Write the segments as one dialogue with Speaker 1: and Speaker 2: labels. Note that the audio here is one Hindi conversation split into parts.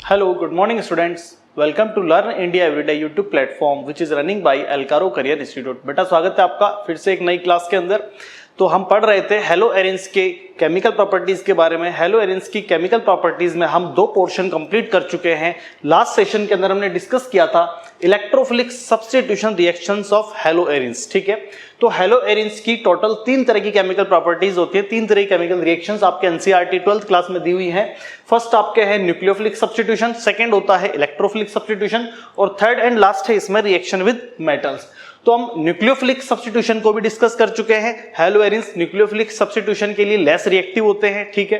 Speaker 1: Hello, good morning students. Welcome to Learn India Everyday YouTube platform which is running by Alcaro Career Institute. बेटा स्वागत है आपका फिर से एक नई क्लास के अंदर। तो हम पढ़ रहे थे हेलो एरिन्स के केमिकल प्रॉपर्टीज के बारे में। हेलो एरिन्स की केमिकल प्रॉपर्टीज में हम दो पोर्शन कंप्लीट कर चुके हैं। लास्ट सेशन के अंदर हमने डिस्कस किया था electrophilic substitution reactions of hello arenes. ठीक है, तो हेलो एरिन्स की टोटल तीन तरह की केमिकल प्रॉपर्टीज होती है, तीन तरह की केमिकल रिएक्शंस आपके एनसीईआरटी 12th क्लास में दी हुई है। फर्स्ट आपके है न्यूक्लियोफिलिक सब्स्टिट्यूशन, सेकंड होता है इलेक्ट्रोफिलिक सब्स्टिट्यूशन और थर्ड एंड लास्ट है इसमें रिएक्शन विद मेटल्स। तो हम न्यूक्लियोफिलिक सब्स्टिट्यूशन को भी डिस्कस कर चुके हैं। हेलो एरिन्स न्यूक्लियोफिलिक सब्स्टिट्यूशन के लिए लेस रिएक्टिव होते हैं। ठीक है,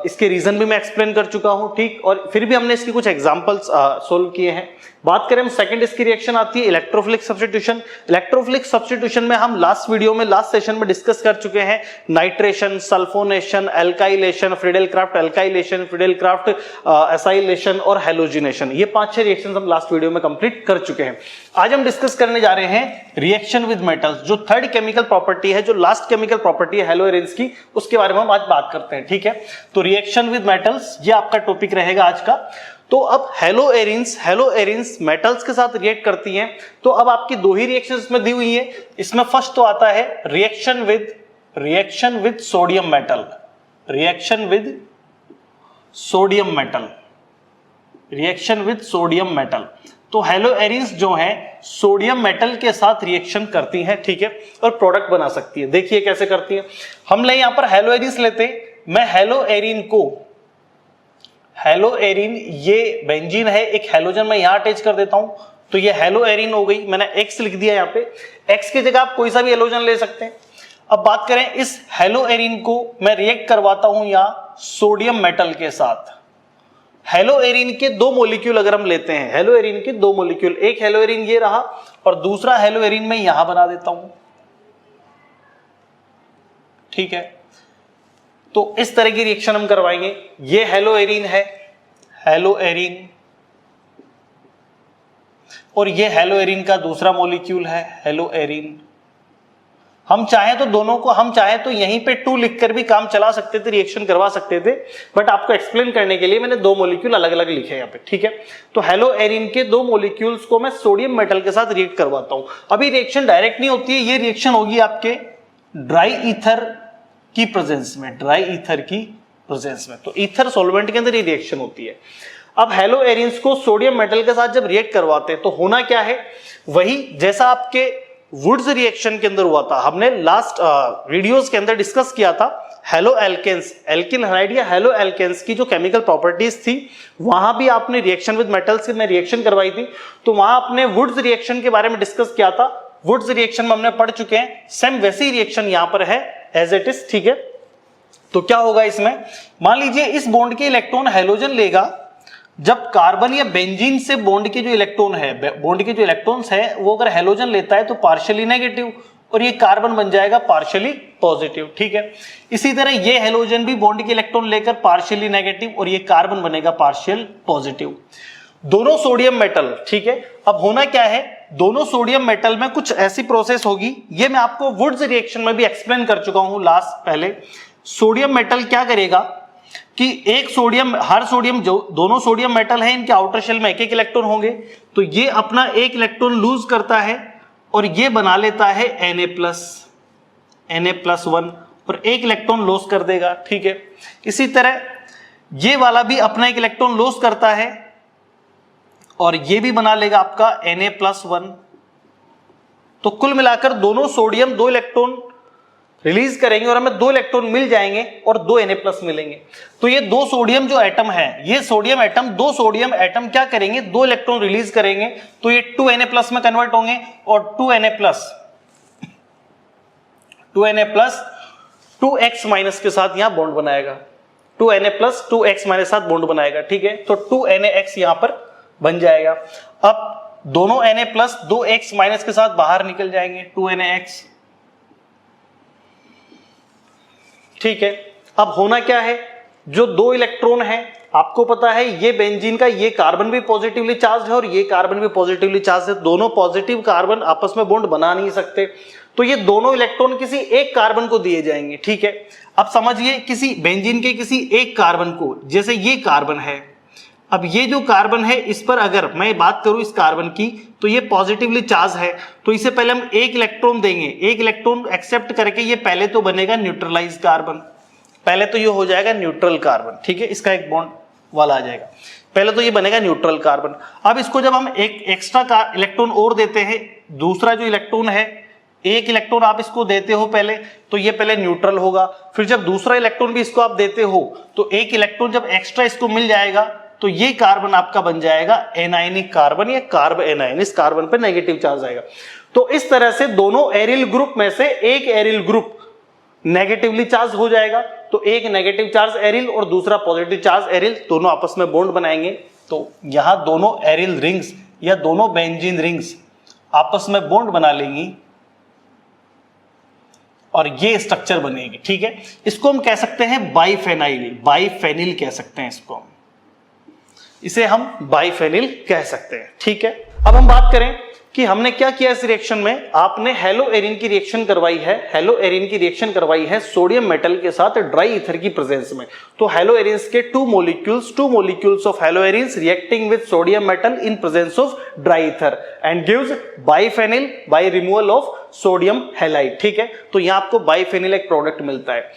Speaker 1: इसके रीजन भी मैं एक्सप्लेन कर चुका हूं। ठीक, और फिर भी हमने इसकी कुछ एग्जांपल्स सोल्व किए हैं। बात करें हम सेकंड, इसकी रिएक्शन आती है इलेक्ट्रोफिलिक सब्स्टिट्यूशन। इलेक्ट्रोफिलिक सब्स्टिट्यूशन में हम लास्ट वीडियो में लास्ट सेशन में डिस्कस कर चुके हैं nitration, sulphonation, alkylation, Friedel Crafts alkylation, Friedel Crafts acylation और हैलोजिनेशन। ये 5-6 रिएक्शंस हम लास्ट वीडियो में कंप्लीट कर चुके हैं। आज हम डिस्कस करने जा रहे हैं रिएक्शन विद मेटल्स, जो थर्ड केमिकल प्रॉपर्टी है, जो लास्ट केमिकल प्रॉपर्टी है हेलो एरिन्स की, उसके बारे में हम आज बात करते हैं। ठीक है, तो रिएक्शन विद मेटल्स ये आपका टॉपिक रहेगा आज का। तो अब हेलो एरिन्स मेटल्स के साथ रिएक्ट करती हैं। तो अब आपकी दो ही रिएक्शंस इसमें दी हुई है। इसमें फर्स्ट तो आता है reaction with sodium metal, reaction with sodium metal, reaction with sodium metal. तो हेलो एरिन्स जो है सोडियम मेटल के साथ रिएक्शन करती हैं। ठीक है, और प्रोडक्ट बना सकती है। देखिए कैसे करती है। हम ले यहां पर हेलो एरिन्स लेते हैं। मैं हेलो एरिन, ये बेंजीन है, एक हेलोजन मैं यहां अटैच कर देता हूं, तो ये हेलो एरिन हो गई। मैंने एक्स लिख दिया यहां पे, एक्स की जगह आप कोई सा भी हेलोजन ले सकते हैं। अब बात करें इस हेलो एरिन को मैं रिएक्ट करवाता हूं यहां सोडियम मेटल के साथ। हेलो एरिन के दो मॉलिक्यूल अगर हम लेते हैं, हेलो एरिन के दो मॉलिक्यूल, एक हेलो एरिन ये रहा और दूसरा हेलो एरिन मैं यहां बना देता हूं। ठीक है, तो इस तरह की रिएक्शन हम करवाएंगे। ये हेलो एरिन है, हेलो एरिन, और ये हेलो एरिन का दूसरा मॉलिक्यूल है हेलो एरिन। हम चाहे तो दोनों को, हम चाहे तो यहीं पे 2 लिखकर भी काम चला सकते थे, रिएक्शन करवा सकते थे, बट आपको एक्सप्लेन करने के लिए मैंने दो मॉलिक्यूल अलग अलग लिखे यहाँ पे। ठीक है, तो हेलो एरिन के दो मॉलिक्यूल्स को मैं सोडियम मेटल के साथ रिएक्ट करवाता हूं। अभी रिएक्शन डायरेक्ट नहीं होती है, ये रिएक्शन होगी आपके ड्राई ईथर की प्रेजेंस में, ड्राई ईथर की प्रेजेंस में। तो ईथर सॉल्वेंट के अंदर ये रिएक्शन होती है। अब हेलो एरिन्स को सोडियम मेटल के साथ जब रिएक्ट करवाते हैं तो होना क्या है, वही जैसा आपके वुड्स रिएक्शन के अंदर हुआ था। हमने लास्ट वीडियोस के अंदर डिस्कस किया था हेलो एल्केन्स, एल्किन हैलाइड या हेलो एल्केन्स की जो केमिकल प्रॉपर्टीज थी, वहां भी आपने रिएक्शन विद मेटल्स में रिएक्शन करवाई थी। तो वहां आपने वुड्स रिएक्शन के बारे में डिस्कस किया था। वुड्स रिएक्शन में हमने पढ़ चुके हैं, सेम वैसी रिएक्शन यहां पर है एज इट इज। ठीक है, तो क्या होगा इसमें, मान लीजिए इस बॉन्ड के इलेक्ट्रॉन हेलोजन लेगा, जब कार्बन या बेंजीन से बॉन्ड के जो इलेक्ट्रॉन है, बॉन्ड के जो इलेक्ट्रॉन्स है, वो अगर हेलोजन लेता है तो पार्शियली नेगेटिव और ये कार्बन बन जाएगा पार्शियली पॉजिटिव। ठीक है, इसी तरह ये हेलोजन भी बॉन्ड के इलेक्ट्रॉन लेकर पार्शियली नेगेटिव और ये कार्बन बनेगा पार्शियल पॉजिटिव। दोनों सोडियम मेटल, ठीक है, अब होना क्या है, दोनों सोडियम मेटल में कुछ ऐसी प्रोसेस होगी, ये मैं आपको वुड्स रिएक्शन में भी एक्सप्लेन कर चुका हूं लास्ट पहले। सोडियम मेटल क्या करेगा कि एक सोडियम, हर सोडियम, जो दोनों सोडियम मेटल है इनके आउटर शेल में एक एक इलेक्ट्रॉन होंगे, तो ये अपना एक इलेक्ट्रॉन लूज करता है और ये बना लेता है Na+1 और एक इलेक्ट्रॉन लॉस कर देगा। ठीक है, इसी तरह ये वाला भी अपना एक इलेक्ट्रॉन लॉस करता है और ये भी बना लेगा आपका Na+1। तो कुल मिलाकर दोनों सोडियम 2 इलेक्ट्रॉन रिलीज करेंगे और हमें 2 इलेक्ट्रॉन मिल जाएंगे और 2 Na+ मिलेंगे। तो ये 2 सोडियम जो एटम है, ये सोडियम एटम, 2 सोडियम एटम क्या करेंगे, 2 इलेक्ट्रॉन रिलीज करेंगे, तो ये 2 Na+ में कन्वर्ट होंगे और 2 Na+ 2x- के साथ यहां बॉन्ड बनाएगा, 2 Na+ 2x- साथ बॉन्ड बनाएगा। ठीक है, तो 2 NaX यहां पर बन जाएगा। अब दोनों Na+ 2x- के साथ बाहर निकल जाएंगे, 2 NaX। ठीक है, अब होना क्या है, जो 2 इलेक्ट्रॉन है, आपको पता है ये बेंजीन का ये कार्बन भी पॉजिटिवली चार्ज है और ये कार्बन भी पॉजिटिवली चार्ज है, दोनों पॉजिटिव कार्बन आपस में बॉन्ड बना नहीं सकते, तो ये दोनों इलेक्ट्रॉन किसी एक कार्बन को दिए जाएंगे। ठीक है, अब समझिए किसी बेंजीन के किसी एक कार्बन को, जैसे ये कार्बन है, अब ये जो कार्बन है इस पर अगर मैं बात करूं इस कार्बन की, तो ये पॉजिटिवली चार्ज है, तो इसे पहले हम एक इलेक्ट्रॉन देंगे, एक इलेक्ट्रॉन एक्सेप्ट करके ये पहले तो बनेगा न्यूट्रलाइज कार्बन, पहले तो ये हो जाएगा न्यूट्रल कार्बन, ठीक है, इसका एक बॉन्ड वाला आ जाएगा, पहले तो ये बनेगा न्यूट्रल कार्बन। अब इसको जब हम एक एक्स्ट्रा इलेक्ट्रॉन और देते हैं, दूसरा जो इलेक्ट्रॉन है, एक इलेक्ट्रॉन आप इसको देते हो पहले, तो ये पहले न्यूट्रल होगा, फिर जब दूसरा इलेक्ट्रॉन भी इसको आप देते हो, तो एक इलेक्ट्रॉन जब एक्स्ट्रा इसको मिल जाएगा, तो ये कार्बन आपका बन जाएगा एनायनिक कार्बन या कार्ब एनायन, इस कार्बन पे नेगेटिव चार्ज आएगा। तो इस तरह से दोनों एरिल ग्रुप में से एक एरिल ग्रुप नेगेटिवली चार्ज हो जाएगा, तो एक नेगेटिव चार्ज एरिल और दूसरा पॉजिटिव चार्ज एरिल, दोनों आपस में बॉन्ड बनाएंगे। तो यहां दोनों एरिल रिंग्स या दोनों बेंजीन रिंग्स आपस में बॉन्ड बना लेंगी और ये स्ट्रक्चर बनेगी, ठीक है। इसको हम कह सकते हैं बाइफेनाइल, बाइफेनिल कह सकते हैं इसको, इसे हम बाइफेनिल कह सकते हैं, ठीक है। अब हम बात करें कि हमने क्या किया इस रिएक्शन में, आपने हेलो एरिन की रिएक्शन करवाई है, हेलो एरिन की रिएक्शन करवाई है सोडियम मेटल के साथ ड्राई ईथर की प्रेजेंस में। तो हेलो एरिन्स के two molecules of haloarenes reacting with sodium metal in presence of dry ether and gives biphenyl by removal of sodium halide, ठीक है। तो यहां आपको बाइफेनिल एक प्रोडक्ट मिलता है।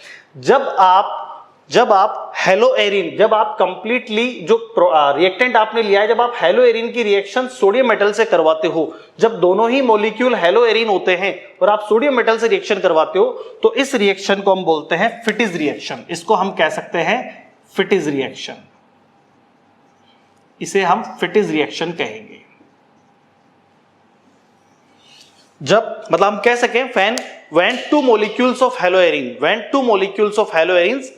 Speaker 1: जब आप हेलो एरिन, जब आप कंप्लीटली जो रिएक्टेंट आपने लिया है, जब आप हेलो एरिन की रिएक्शन सोडियम मेटल से करवाते हो, जब दोनों ही मॉलिक्यूल हेलो एरिन होते हैं और आप सोडियम मेटल से रिएक्शन करवाते हो, तो इस रिएक्शन को हम बोलते हैं फिटिज रिएक्शन। इसको हम कह सकते हैं फिटिज रिएक्शन, इसे हम फिटिज रिएक्शन कहेंगे। जब मतलब हम कह सकें when two molecules of haloarines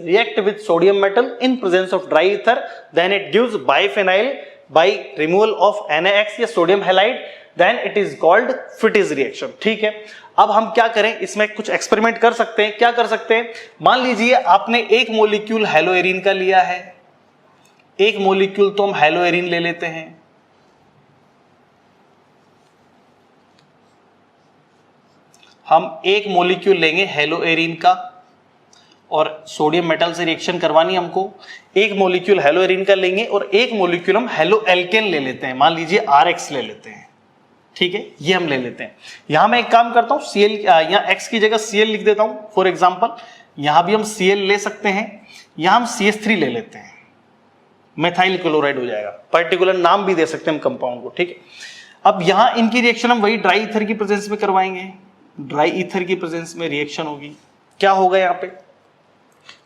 Speaker 1: react with sodium metal in presence of dry ether, then it gives biphenyl by removal of NaX या sodium halide, then it is called Fittes reaction, ठीक है। अब हम क्या करें, इसमें कुछ एक्सपेरिमेंट कर सकते हैं। क्या कर सकते हैं, मान लीजिए आपने एक मोलिक्यूल हेलोएरिन का लिया है, एक मोलिक्यूल तो हम हेलोएरिन ले लेते हैं, हम एक मॉलिक्यूल लेंगे हेलोएरिन का और सोडियम मेटल से रिएक्शन करवानी हमको, एक मॉलिक्यूल हेलोएरिन का लेंगे और एक मॉलिक्यूल हम हेलो एल्केन ले लेते हैं, मान लीजिए RX ले लेते हैं, ठीक है, ये हम ले लेते हैं। यहां मैं एक काम करता हूं, Cl यहां X की जगह Cl लिख देता हूं फॉर एग्जांपल, यहां भी हम Cl ले सकते हैं, यहां हम CH3 ले लेते हैं, मेथाइल क्लोराइड हो जाएगा, पर्टिकुलर नाम भी दे सकते हैं हम कंपाउंड को, ठीक है। अब यहां इनकी रिएक्शन हम वही ड्राई ईथर की प्रेजेंस में करवाएंगे, ड्राई ईथर की प्रेजेंस में रिएक्शन होगी, क्या होगा यहाँ पे,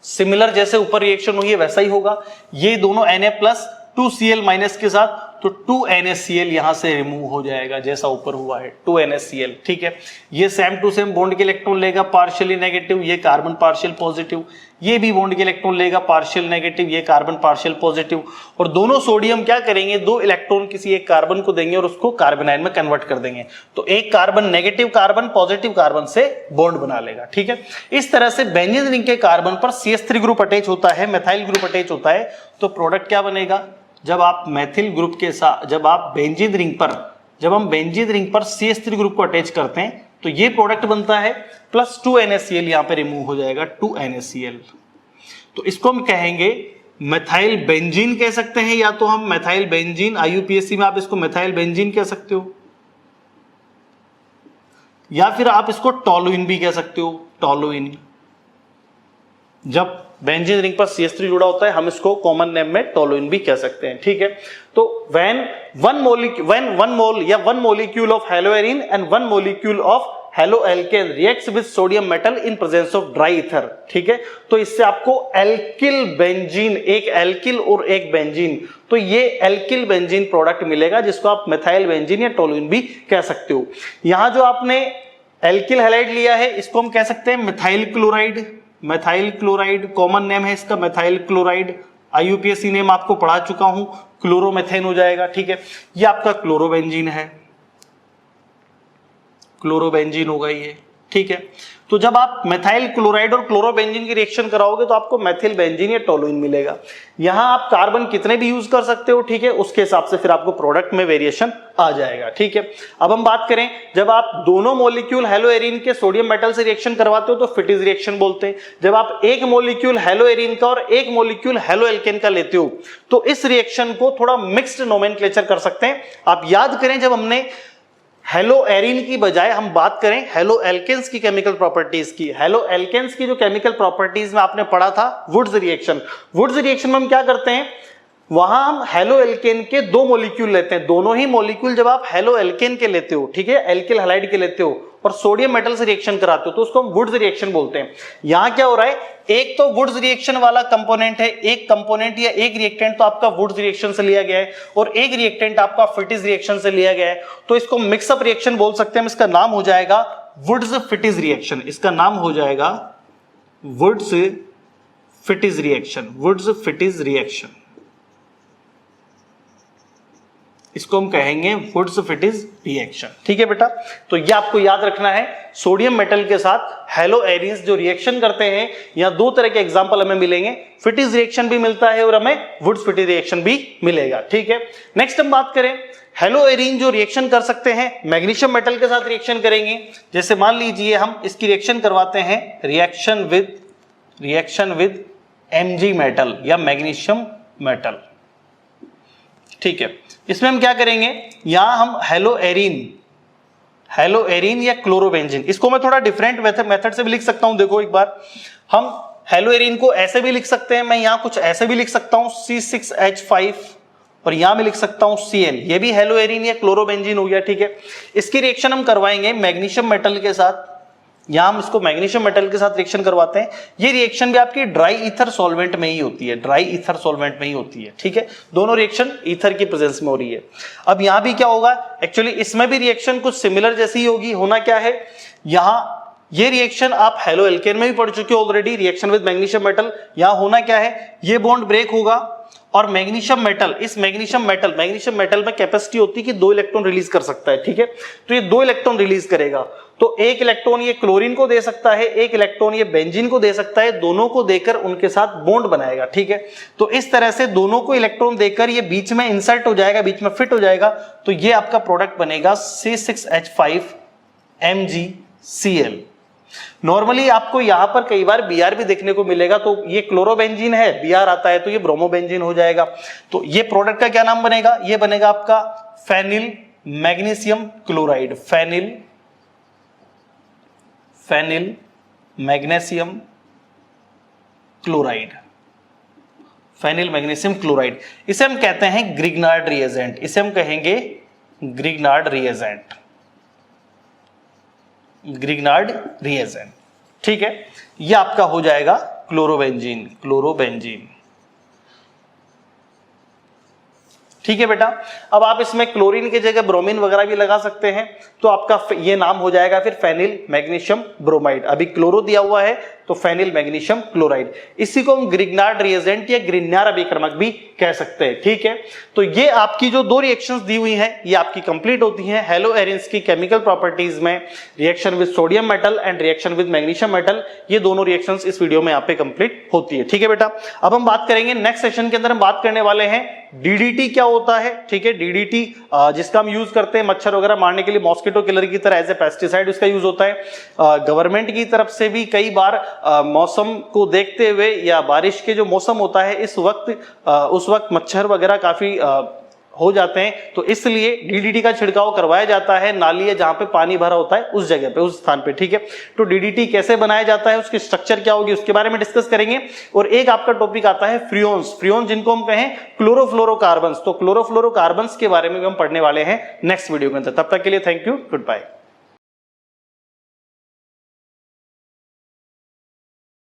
Speaker 1: सिमिलर जैसे ऊपर रिएक्शन हुई है वैसा ही होगा। ये दोनों Na प्लस 2Cl माइनस के साथ, तो 2NaCl यहां से रिमूव हो जाएगा जैसा ऊपर हुआ है 2NaCl, ठीक है। ये सेम टू सेम बॉन्ड के इलेक्ट्रॉन लेगा पार्शियली नेगेटिव, ये कार्बन पार्शियल पॉजिटिव, ये भी बॉन्ड के इलेक्ट्रॉन लेगा पार्शियल नेगेटिव, ये कार्बन पार्शियल पॉजिटिव, और दोनों सोडियम क्या करेंगे, दो इलेक्ट्रॉन किसी एक कार्बन को देंगे और उसको कार्बोनाइल में कन्वर्ट कर देंगे, तो एक carbon negative carbon positive carbon से बॉन्ड बना लेगा, ठीक है। इस तरह से बेंजीन रिंग के कार्बन पर CH3 ग्रुप अटैच होता है, मेथाइल ग्रुप अटैच होता है, तो प्रोडक्ट क्या बनेगा, जब आप मेथिल ग्रुप के साथ, जब हम बेंजीन रिंग पर CH3 ग्रुप को अटैच करते हैं, तो ये प्रोडक्ट बनता है, प्लस 2NaCl यहां पे रिमूव हो जाएगा, 2NaCl। तो इसको हम कहेंगे मेथाइल बेंजीन कह सकते हैं, या तो हम मेथाइल बेंजीन, IUPAC में आप इसको मेथाइल बेंजीन कह सकते हो, या फिर आप इसको टोलुइन भी कह सकते हो, टोलुइन। जब बेंजीन रिंग पर CH3 जुड़ा होता है, हम इसको कॉमन नेम में टोलुइन भी कह सकते हैं, ठीक है। तो when one molecule of haloarine and one molecule of haloalkane reacts with sodium metal in presence of dry ether, ठीक है, तो इससे आपको एल्किल बेंजीन, एक एल्किल और एक बेंजीन, तो ये एल्किल बेंजीन प्रोडक्ट मिलेगा, जिसको आप मेथाइल बेंजीन या टोलुइन भी कह सकते हो। यहां जो आपने एल्किल हैलाइड लिया है, इसको हम कह सकते हैं methyl chloride, methyl chloride common name है इसका मेथाइल क्लोराइड, IUPAC नेम आपको पढ़ा चुका हूं, क्लोरोमेथेन हो जाएगा, ठीक है। ये आपका क्लोरोबेंजीन है, क्लोरोबेंजीन होगा ये, ठीक है। तो जब आप मेथाइल क्लोराइड और क्लोरोबेंजीन की रिएक्शन कराओगे तो आपको मेथिल बेंजीन या टोलुइन मिलेगा। यहां आप कार्बन कितने भी यूज कर सकते हो, ठीक है, उसके हिसाब से फिर आपको प्रोडक्ट में वेरिएशन आ जाएगा, ठीक है। अब हम बात करें, जब आप दोनों मॉलिक्यूल हेलोएरिन के सोडियम मेटल से रिएक्शन करवाते हो तो फिटिज रिएक्शन बोलते हैं। जब आप एक मॉलिक्यूल हेलोएरिन का और एक मॉलिक्यूल हेलोएल्केन का लेते हो तो इस रिएक्शन को थोड़ा मिक्स्ड नोमेनक्लेचर कर सकते हैं। आप याद करें, जब हमने हेलोएरिन की बजाय हम बात करें हेलोएल्केन्स की केमिकल प्रॉपर्टीज की, हेलोएल्केन्स की जो केमिकल प्रॉपर्टीज में आपने पढ़ा था वुड्स रिएक्शन। वुड्स रिएक्शन में हम क्या करते हैं, वहां हम हेलोएल्केन के दो मॉलिक्यूल लेते हैं, दोनों ही मॉलिक्यूल जब आप हेलोएल्केन के लेते हो, ठीक है, एल्किल हैलाइड के लेते हो और सोडियम मेटल से रिएक्शन कराते हो तो उसको हम वुड्स रिएक्शन बोलते हैं। यहां क्या हो रहा है, एक तो वुड्स रिएक्शन वाला कंपोनेंट है, एक कंपोनेंट या एक रिएक्टेंट तो आपका वुड्स रिएक्शन से लिया गया है और एक रिएक्टेंट आपका फिटिज रिएक्शन से लिया गया है, तो इसको मिक्सअप रिएक्शन बोल सकते हैं। इसका नाम हो जाएगा वुड्स फिटिज रिएक्शन, इसका नाम हो जाएगा वुड्स फिटिज रिएक्शन, वुड्स फिटिज रिएक्शन, इसको हम कहेंगे वुड्स फिटिज रिएक्शन, ठीक है बेटा। तो ये आपको याद रखना है, सोडियम मेटल के साथ हेलोएरिन्स जो रिएक्शन करते हैं, यहां दो तरह के एग्जांपल हमें मिलेंगे, फिटिज रिएक्शन भी मिलता है और हमें वुड्स फिटिज रिएक्शन भी मिलेगा, ठीक है। नेक्स्ट हम बात करें, हेलोएरिन जो रिएक्शन कर सकते हैं मैग्नीशियम मेटल के साथ रिएक्शन करेंगे। जैसे मान लीजिए हम इसकी रिएक्शन करवाते हैं रिएक्शन विद Mg मेटल या मैग्नीशियम मेटल, ठीक है। इसमें हम क्या करेंगे, यहां हम हेलोएरिन या क्लोरोबेंजीन, इसको मैं थोड़ा डिफरेंट मेथड से भी लिख सकता हूं। देखो एक बार, हम हेलोएरिन को ऐसे भी लिख सकते हैं, मैं यहां कुछ ऐसे भी लिख सकता हूं C6H5 और यहां मैं लिख सकता हूं Cl, ये भी हेलोएरिन या क्लोरोबेंजीन हो गया, ठीक है। इसकी रिएक्शन हम करवाएंगे मैग्नीशियम मेटल के साथ, यहां हम इसको मैग्नीशियम मेटल के साथ रिएक्शन करवाते हैं। ये रिएक्शन भी आपकी ड्राई ईथर सॉल्वेंट में ही होती है, ड्राई ईथर सॉल्वेंट में ही होती है, ठीक है। दोनों रिएक्शन ईथर की प्रेजेंस में हो रही है। अब यहां भी क्या होगा, एक्चुअली इसमें भी रिएक्शन कुछ सिमिलर जैसी ही होगी। होना क्या है, यहां ये रिएक्शन आप हेलोएल्केन में भी पढ़ चुके हो already, reaction with magnesium metal. यहां होना क्या है, ये बॉन्ड ब्रेक होगा और मैग्नीशियम मेटल, इस मैग्नीशियम मेटल में कैपेसिटी होती है कि 2 इलेक्ट्रॉन रिलीज कर सकता है, ठीक है। तो ये 2 इलेक्ट्रॉन रिलीज करेगा, तो 1 इलेक्ट्रॉन ये क्लोरीन को दे सकता है, 1 इलेक्ट्रॉन ये बेंजीन को दे सकता है, दोनों को देकर उनके साथ बॉन्ड बनाएगा, ठीक है। तो इस तरह से दोनों को इलेक्ट्रॉन देकर ये बीच में इंसर्ट हो जाएगा, बीच में फिट हो जाएगा, तो ये आपका प्रोडक्ट बनेगा C6H5MgCl। नॉर्मली आपको यहां पर कई बार Br भी देखने को मिलेगा, तो ये क्लोरोबेंजीन है, Br आता है तो ये ब्रोमोबेंजीन हो जाएगा। तो ये प्रोडक्ट का क्या नाम बनेगा, ये बनेगा आपका phenyl magnesium chloride, phenyl magnesium chloride, phenyl magnesium chloride. इसे हम कहते हैं ग्रिग्नार्ड रिएजेंट, इसे हम कहेंगे ग्रिग्नार्ड रिएजेंट, ठीक है। ये आपका हो जाएगा क्लोरोबेंजीन, ठीक है बेटा। अब आप इसमें क्लोरीन की जगह ब्रोमीन वगैरह भी लगा सकते हैं, तो आपका ये नाम हो जाएगा फिर फेनिल मैग्नीशियम ब्रोमाइड। अभी क्लोरो दिया हुआ है तो फेनिल मैग्नीशियम क्लोराइड, इसी को हम ग्रिग्नार्ड रिएजेंट या ग्रिग्नार अभिक्रमक भी कह सकते हैं, ठीक है। तो ये आपकी जो 2 रिएक्शंस दी हुई हैं ये आपकी कंप्लीट होती हैं हेलोएरिन्स की केमिकल प्रॉपर्टीज में, reaction with sodium metal and reaction with magnesium metal. ये दोनों रिएक्शंस इस वीडियो में यहाँ पे कंप्लीट होती है, ठीक है बेटा। अब हम बात करेंगे नेक्स्ट सेशन के अंदर, हम बात करने वाले हैं DDT क्या होता है, ठीक है। DDT जिसका हम यूज करते हैं मच्छर वगैरह मारने के लिए, मॉस्किटो किलर की तरह एज ए पेस्टिसाइड उसका यूज होता है। गवर्नमेंट की तरफ से भी कई बार मौसम को देखते हुए या बारिश के जो मौसम होता है उस वक्त मच्छर वगैरह काफी हो जाते हैं, तो इसलिए DDT का छिड़काव करवाया जाता है नाली या जहां पे पानी भरा होता है उस जगह पे, उस स्थान पे, ठीक है। तो DDT कैसे बनाया जाता है, उसकी स्ट्रक्चर क्या होगी, उसके बारे में डिस्कस करेंगे। और एक आपका टॉपिक आता है फ्रियोन्स जिनको हम कहें क्लोरोफ्लोरोकार्बन्स, तो क्लोरोफ्लोरोकार्बन्स के बारे में भी हम पढ़ने वाले हैं नेक्स्ट वीडियो के अंदर। तब तक के लिए थैंक यू, गुड बाय।